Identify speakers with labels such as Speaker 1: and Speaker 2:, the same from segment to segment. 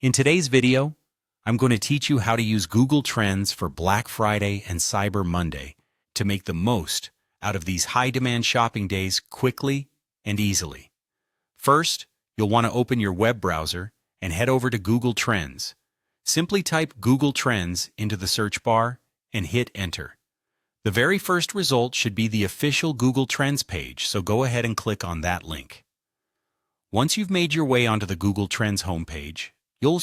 Speaker 1: In today's video, I'm going to teach you how to use Google Trends for Black Friday and Cyber Monday to make the most out of these high-demand shopping days quickly and easily. First, you'll want to open your web browser and head over to Google Trends. Simply type Google Trends into the search bar and hit Enter. The very first result should be the official Google Trends page, so go ahead and click on that link. Once you've made your way onto the Google Trends homepage, you'll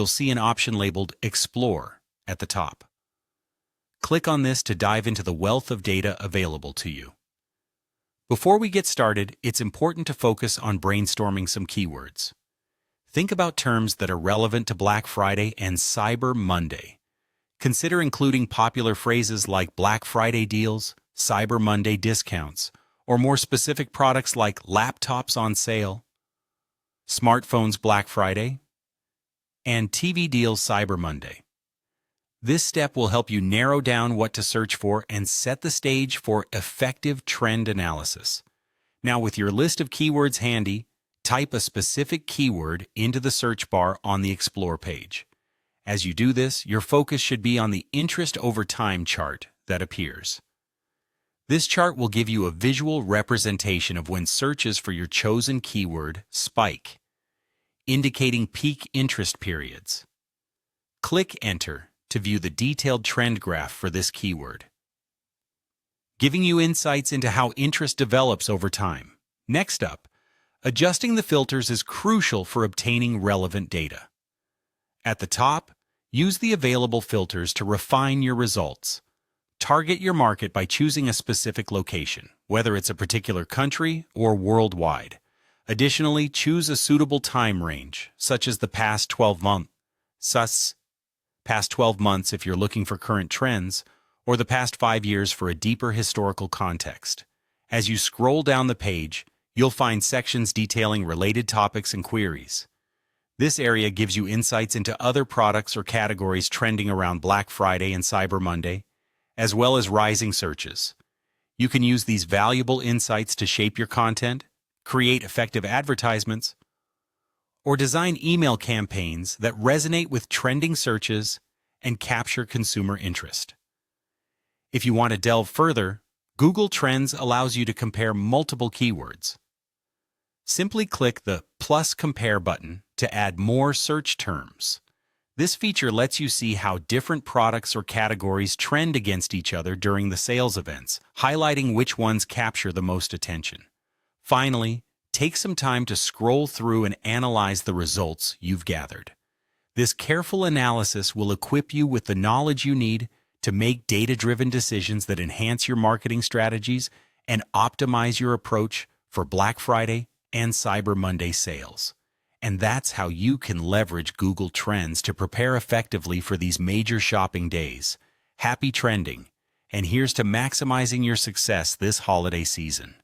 Speaker 1: see an option labeled Explore at the top. Click on this to dive into the wealth of data available to you. Before we get started, it's important to focus on brainstorming some keywords. Think about terms that are relevant to Black Friday and Cyber Monday. Consider including popular phrases like Black Friday deals, Cyber Monday discounts, or more specific products like laptops on sale, smartphones Black Friday, and TV deals Cyber Monday. This step will help you narrow down what to search for and set the stage for effective trend analysis. Now, with your list of keywords handy, type a specific keyword into the search bar on the Explore page. As you do this, your focus should be on the interest over time chart that appears. This chart will give you a visual representation of when searches for your chosen keyword spike, indicating peak interest periods. Click Enter to view the detailed trend graph for this keyword, giving you insights into how interest develops over time. Next up, adjusting the filters is crucial for obtaining relevant data. At the top, use the available filters to refine your results. Target your market by choosing a specific location, whether it's a particular country or worldwide. Additionally, choose a suitable time range, such as the past 12 months if you're looking for current trends, or the past 5 years for a deeper historical context. As you scroll down the page, you'll find sections detailing related topics and queries. This area gives you insights into other products or categories trending around Black Friday and Cyber Monday, as well as rising searches. You can use these valuable insights to shape your content, create effective advertisements, or design email campaigns that resonate with trending searches and capture consumer interest. If you want to delve further, Google Trends allows you to compare multiple keywords. Simply click the plus compare button to add more search terms. This feature lets you see how different products or categories trend against each other during the sales events, highlighting which ones capture the most attention. Finally, take some time to scroll through and analyze the results you've gathered. This careful analysis will equip you with the knowledge you need to make data-driven decisions that enhance your marketing strategies and optimize your approach for Black Friday and Cyber Monday sales. And that's how you can leverage Google Trends to prepare effectively for these major shopping days. Happy trending, and here's to maximizing your success this holiday season.